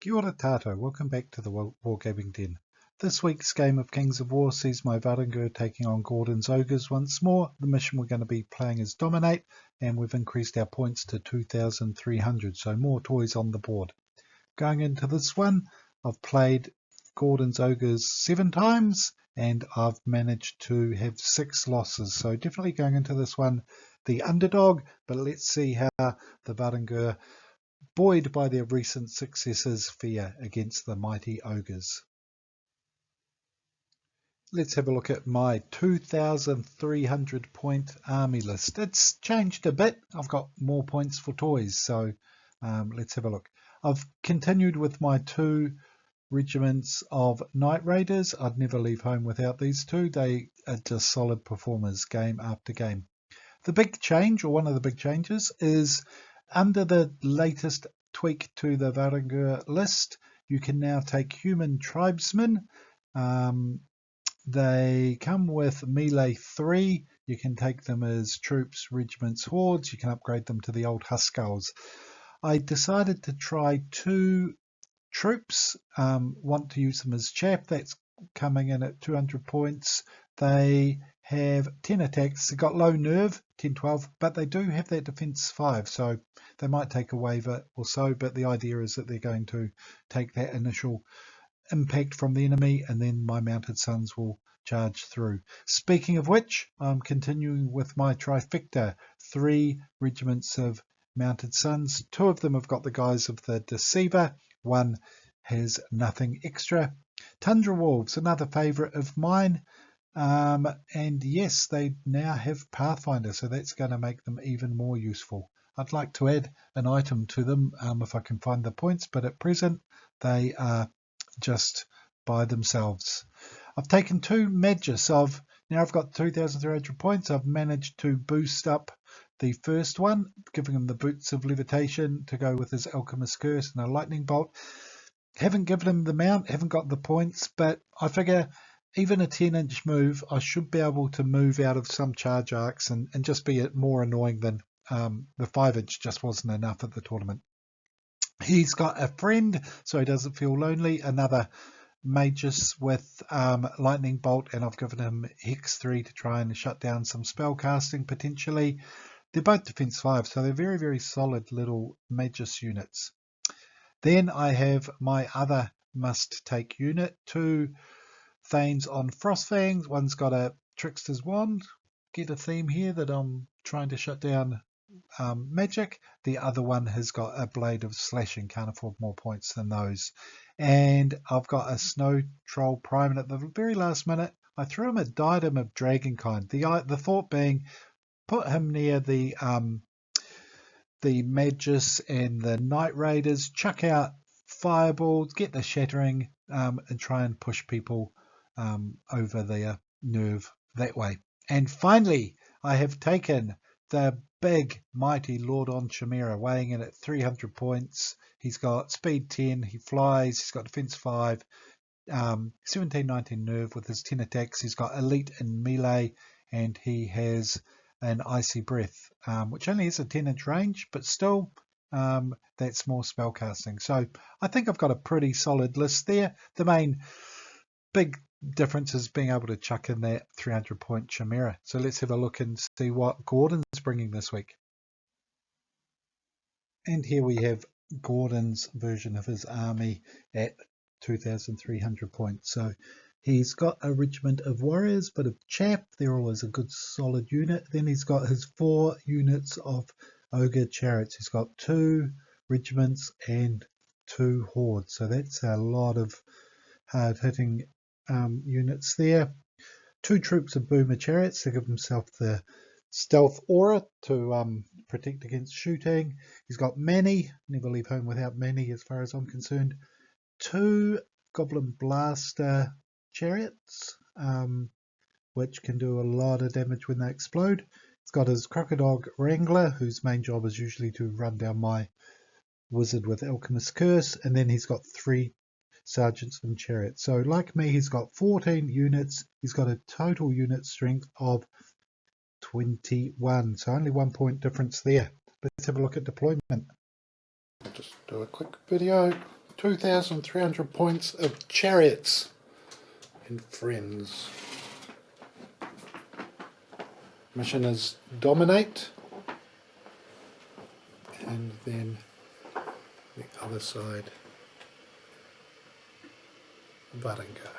Kia ora tātou, welcome back to the Wargaming Den. This week's game of Kings of War sees my Varangur taking on Gordon's Ogres once more. The mission we're going to be playing is Dominate, and we've increased our points to 2,300, so more toys on the board. Going into this one, I've played Gordon's Ogres 7 times, and I've managed to have 6 losses, so definitely going into this one the underdog, but let's see how the Varangur, buoyed by their recent successes, fare against the mighty Ogres. Let's have a look at my 2,300 point army list. It's changed a bit. I've got more points for toys, so let's have a look. I've continued with my 2 regiments of Night Raiders. I'd never leave home without these 2. They are just solid performers game after game. The big change, or one of the big changes, is under the latest tweak to the Varangur list, you can now take human tribesmen. They come with melee 3. You can take them as troops, regiments, hordes. You can upgrade them to the old Huskarls. I decided to try 2 troops. Want to use them as chaff. That's coming in at 200 points. They have 10 attacks. They've got low nerve, 10-12, but they do have that defense 5, so they might take a waiver or so, but the idea is that they're going to take that initial impact from the enemy, and then my mounted sons will charge through. Speaking of which, I'm continuing with my trifecta. 3 regiments of mounted sons. 2 of them have got the guise of the Deceiver. 1 has nothing extra. Tundra Wolves, another favourite of mine. And yes, they now have Pathfinder, so that's going to make them even more useful. I'd like to add an item to them if I can find the points, but at present they are just by themselves. I've taken 2 Magus. Now I've got 2,300 points. I've managed to boost up the first one, giving him the boots of levitation to go with his alchemist curse and a lightning bolt. Haven't given him the mount, haven't got the points, but I figure even a 10-inch move, I should be able to move out of some charge arcs and just be more annoying than the 5-inch just wasn't enough at the tournament. He's got a friend, so he doesn't feel lonely. Another Magus with lightning bolt, and I've given him Hex 3 to try and shut down some spell casting potentially. They're both defense 5, so they're very, very solid little Magus units. Then I have my other must-take unit, 2 Thanes on Frostfangs. One's got a Trickster's Wand. Get a theme here that I'm trying to shut down magic. The other one has got a Blade of Slashing, can't afford more points than those. And I've got a Snow Troll Prime, and at the very last minute I threw him a Diadem of Dragonkind. The thought being, put him near the Magus and the Night Raiders, chuck out fireballs, get the shattering, and try and push people over their nerve that way. And finally, I have taken the big, mighty Lord on Chimera, weighing in at 300 points. He's got speed 10, he flies, he's got defense 5, 17-19 nerve with his 10 attacks. He's got elite in melee, and he has an icy breath, which only has a 10-inch range, but still that's more spell casting. So I think I've got a pretty solid list there. The main big difference is being able to chuck in that 300 point Chimera. So let's have a look and see what Gordon's bringing this week. And here we have Gordon's version of his army at 2,300 points. So he's got a regiment of warriors, but of chaff. They're always a good solid unit. Then he's got his 4 units of ogre chariots. He's got 2 regiments and 2 hordes. So that's a lot of hard-hitting units there. 2 troops of boomer chariots to give himself the stealth aura to protect against shooting. He's got Manny. Never leave home without Manny as far as I'm concerned. 2 goblin blaster chariots, which can do a lot of damage when they explode. He's got his crocodile wrangler, whose main job is usually to run down my wizard with alchemist curse. And then he's got 3 sergeants and chariots. So like me, he's got 14 units. He's got a total unit strength of 21. So only 1 point difference there. Let's have a look at deployment. I'll just do a quick video. 2,300 points of chariots and friends. Mission is dominate, and then the other side, Varangur.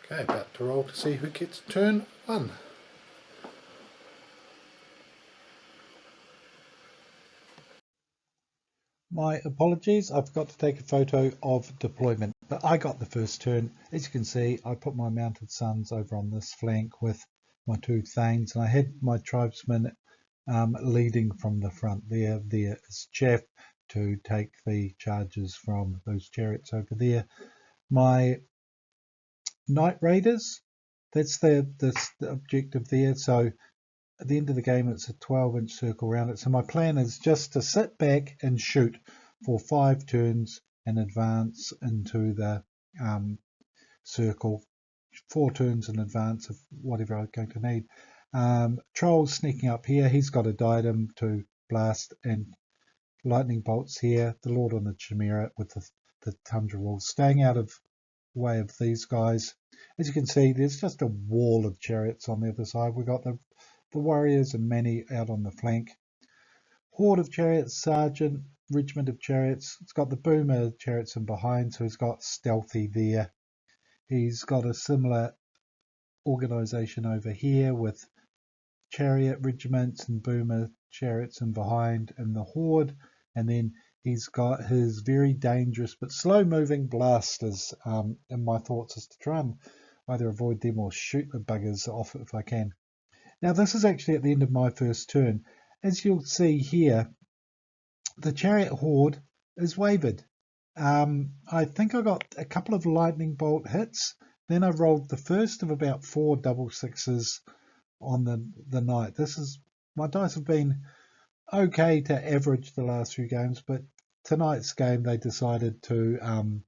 Okay, about to roll to see who gets turn 1. My apologies, I forgot to take a photo of deployment, but I got the first turn. As you can see, I put my mounted sons over on this flank with my 2 thanes, and I had my tribesmen leading from the front. There is Jeff to take the charges from those chariots over there. My Night Raiders, that's the objective there. So at the end of the game, it's a 12-inch circle around it. So my plan is just to sit back and shoot for 5 turns and advance into the circle, 4 turns in advance of whatever I'm going to need. Troll's sneaking up here. He's got a diadem to blast, and lightning bolts here. The Lord on the Chimera with the Tundra Wolves staying out of way of these guys. As you can see, there's just a wall of chariots on the other side. We've got the warriors and many out on the flank. Horde of chariots, sergeant, regiment of chariots. It's got the boomer chariots in behind, so he's got stealthy there. He's got a similar organization over here with chariot regiments and boomer chariots in behind and the horde, and then he's got his very dangerous but slow moving blasters, and my thoughts is to try and either avoid them or shoot the buggers off if I can. Now this is actually at the end of my first turn. As you'll see here, the chariot horde is wavered. I think I got a couple of lightning bolt hits, then I rolled the first of about 4 double sixes on the night. My dice have been okay to average the last few games, but tonight's game they decided to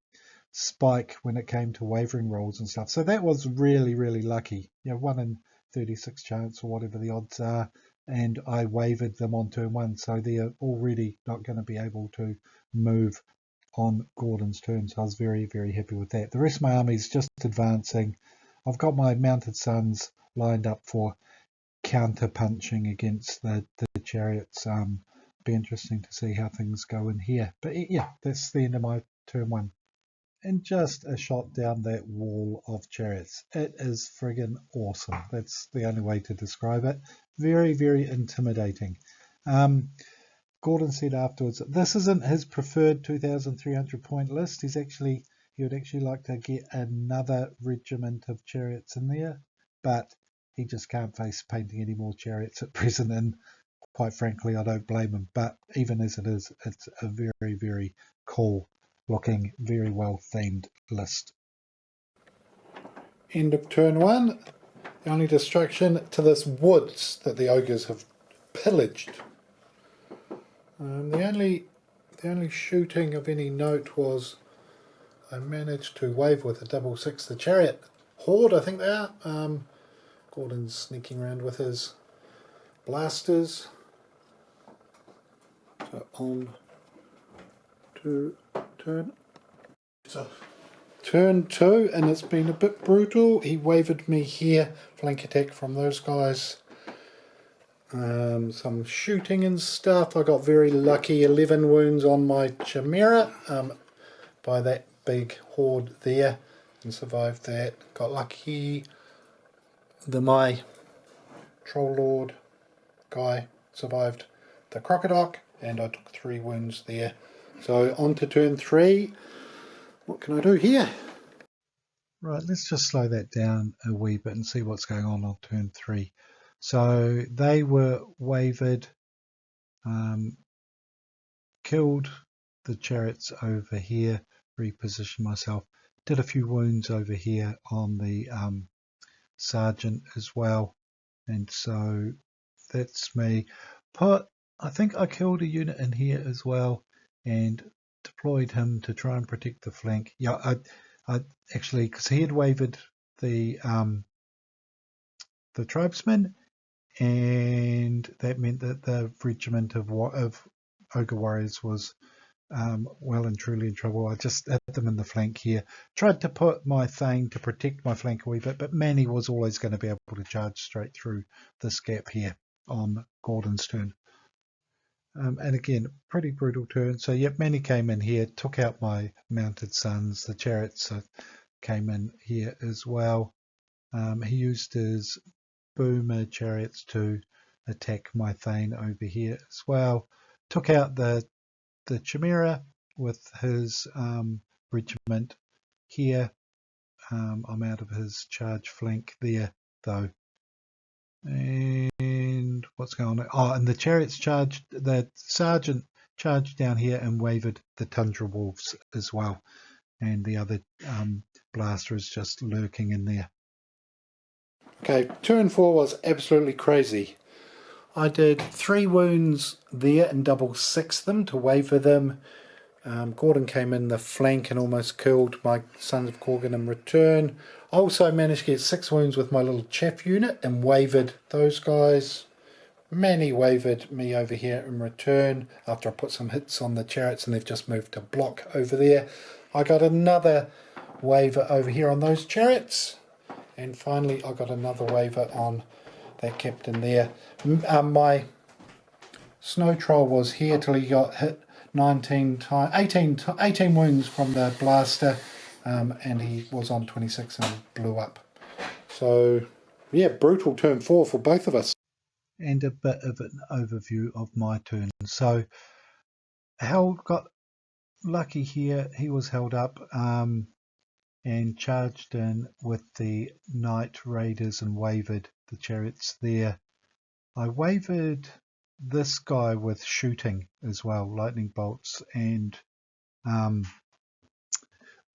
spike when it came to wavering rolls and stuff. So that was really, really lucky. 1 in 36 chance or whatever the odds are, and I wavered them on turn 1, so they're already not going to be able to move on Gordon's turn. So I was very, very happy with that. The rest of my army is just advancing. I've got my mounted sons lined up for counter punching against the chariots. Be interesting to see how things go in here. But yeah, that's the end of my turn 1. And just a shot down that wall of chariots. It is friggin' awesome. That's the only way to describe it. Very, very intimidating. Gordon said afterwards that this isn't his preferred 2,300 point list. He would actually like to get another regiment of chariots in there, but he just can't face painting any more chariots at present, and quite frankly I don't blame him. But even as it is, it's a very, very cool looking, very well themed list. End of turn 1. The only destruction to this woods that the ogres have pillaged. The only shooting of any note was I managed to wave with a double 6 the chariot horde, I think they are. Gordon's sneaking around with his blasters. So on to turn 2, and it's been a bit brutal. He wavered me here, flank attack from those guys. Some shooting and stuff. I got very lucky, 11 wounds on my Chimera by that big horde there, and survived that. Got lucky. My Troll Lord guy survived the Crocodile, and I took 3 wounds there. So on to turn 3. What can I do here? Right, let's just slow that down a wee bit and see what's going on turn 3. So they were wavered, killed the chariots over here, repositioned myself, did a few wounds over here on the sergeant as well, and so that's me. I think I killed a unit in here as well and deployed him to try and protect the flank. Yeah, I actually, because he had wavered the tribesmen, and that meant that the regiment of ogre warriors was well and truly in trouble. I just hit them in the flank here. Tried to put my Thane to protect my flank a wee bit, but Manny was always going to be able to charge straight through this gap here on Gordon's turn. And again, pretty brutal turn. So yep, Manny came in here, took out my mounted sons. The chariots came in here as well. He used his boomer chariots to attack my Thane over here as well. Took out the Chimera with his regiment here. I'm out of his charge flank there though. And what's going on? Oh, and the chariots charged, the sergeant charged down here and wavered the tundra wolves as well. And the other blaster is just lurking in there. Okay, turn 4 was absolutely crazy. I did 3 wounds there and double 6 them to waver them. Gordon came in the flank and almost killed my Sons of Korgan in return. I also managed to get 6 wounds with my little chaff unit and wavered those guys. Manny wavered me over here in return after I put some hits on the chariots and they've just moved to block over there. I got another waver over here on those chariots. And finally I got another waver on that captain there. My snow troll was here till he got hit 18 wounds from the blaster, and he was on 26 and blew up. So yeah, brutal turn 4 for both of us. And a bit of an overview of my turn. So Held got lucky here. He was held up and charged in with the Night Raiders and wavered the chariots there. I wavered this guy with shooting as well, lightning bolts and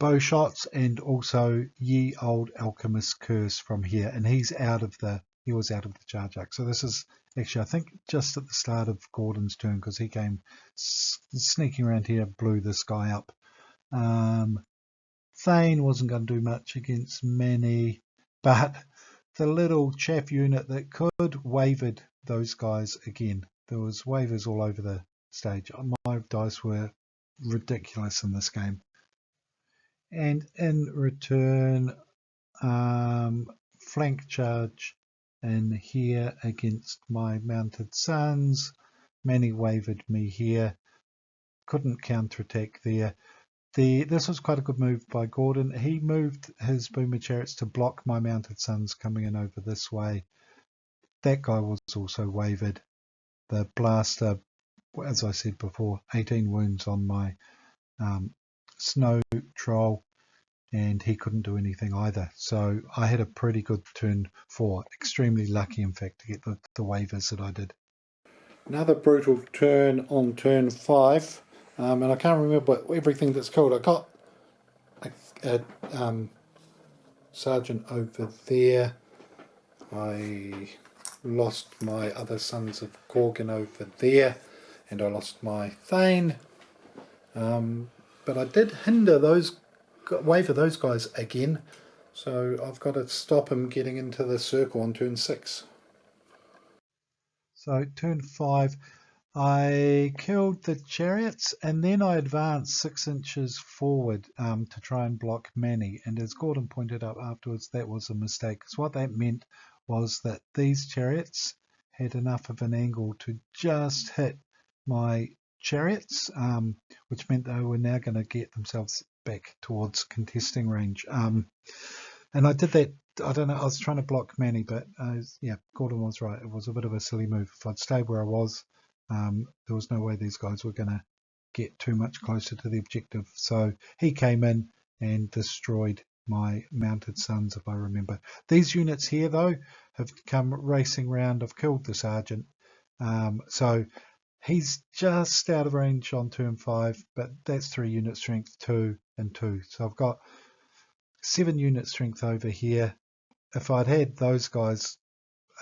bow shots, and also Ye Old Alchemist Curse from here, and he was out of the charge arc. So this is actually, I think, just at the start of Gordon's turn, because he came sneaking around here, blew this guy up. Thane wasn't going to do much against Manny, but the little chaff unit that could wavered those guys again. There was waivers all over the stage. My dice were ridiculous in this game. And in return, flank charge in here against my mounted sons. Manny wavered me here. Couldn't counterattack there. This was quite a good move by Gordon. He moved his boomer chariots to block my mounted sons coming in over this way. That guy was also wavered. The blaster, as I said before, 18 wounds on my snow troll, and he couldn't do anything either. So I had a pretty good turn 4. Extremely lucky, in fact, to get the waivers that I did. Another brutal turn on turn 5. And I can't remember everything that's called. I got a sergeant over there. I lost my other Sons of Korgan over there. And I lost my Thane. But I did waver those guys again. So I've got to stop him getting into the circle on turn 6. So turn 5. I killed the chariots, and then I advanced 6 inches forward to try and block Manny. And as Gordon pointed out afterwards, that was a mistake, because what that meant was that these chariots had enough of an angle to just hit my chariots, which meant they were now going to get themselves back towards contesting range. And I did that. I don't know, I was trying to block Manny, but yeah, Gordon was right. It was a bit of a silly move. If I'd stayed where I was, there was no way these guys were going to get too much closer to the objective. So he came in and destroyed my mounted sons, if I remember. These units here, though, have come racing round. I've killed the sergeant. So he's just out of range on turn 5, but that's 3 unit strength, 2 and 2. So I've got 7 unit strength over here. If I'd had those guys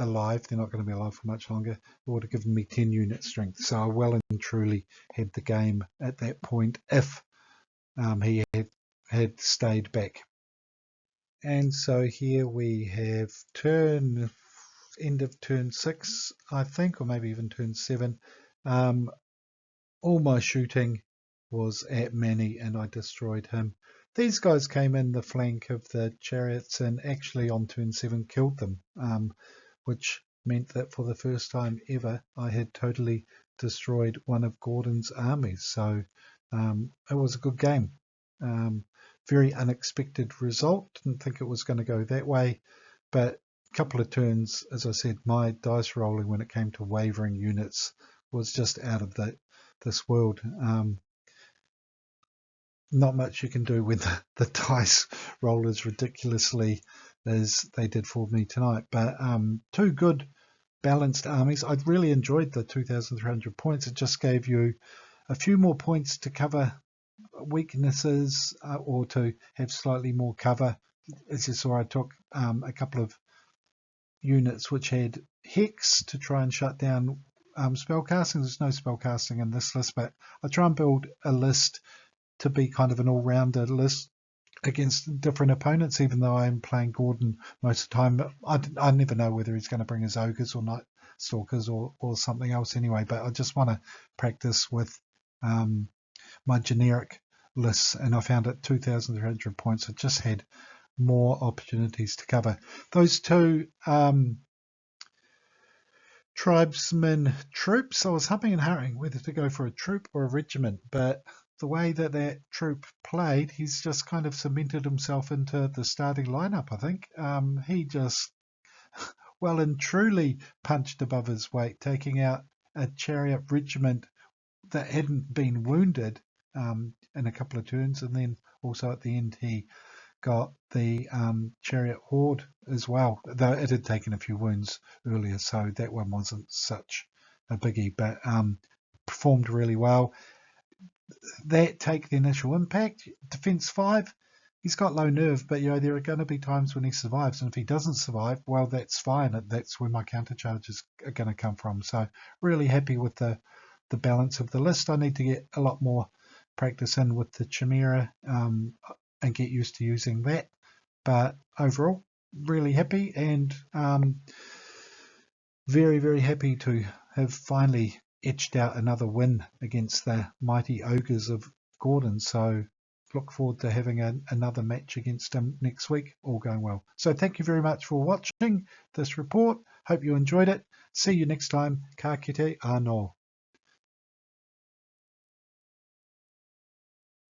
alive, they're not going to be alive for much longer, it would have given me 10 unit strength. So I well and truly had the game at that point if he had stayed back. And so here we have end of turn 6, I think, or maybe even turn 7. All my shooting was at Manny and I destroyed him. These guys came in the flank of the chariots and actually on turn 7 killed them, which meant that for the first time ever I had totally destroyed one of Gordon's armies. So it was a good game. Very unexpected result. Didn't think it was going to go that way, but a couple of turns, as I said, my dice rolling when it came to wavering units was just out of this world. Not much you can do when the dice roll as ridiculously as they did for me tonight. But two good balanced armies. I really enjoyed the 2,300 points. It just gave you a few more points to cover weaknesses or to have slightly more cover. As you saw, I took a couple of units which had Hex to try and shut down spellcasting. There's no spellcasting in this list, but I try and build a list to be kind of an all-rounder list against different opponents, even though I'm playing Gordon most of the time. But I never know whether he's going to bring his Ogres or Night Stalkers or something else anyway. But I just want to practice with my generic lists, and I found at 2,300 points, I just had more opportunities to cover. Those two tribesmen troops, I was humming and hurrying whether to go for a troop or a regiment, but the way that troop played, he's just kind of cemented himself into the starting lineup, I think. He just well and truly punched above his weight, taking out a chariot regiment that hadn't been wounded in a couple of turns, and then also at the end he got the chariot horde as well, though it had taken a few wounds earlier, so that one wasn't such a biggie, but performed really well. That take the initial impact. Defense 5, he's got low nerve, but there are going to be times when he survives, and if he doesn't survive, well, that's fine. That's where my counter charges are going to come from. So really happy with the balance of the list. I need to get a lot more practice in with the Chimera and get used to using that. But overall, really happy, and very, very happy to have finally etched out another win against the mighty Ogres of Gordon. So look forward to having another match against them next week, all going well. So thank you very much for watching this report. Hope you enjoyed it. See you next time. Ka kite anō.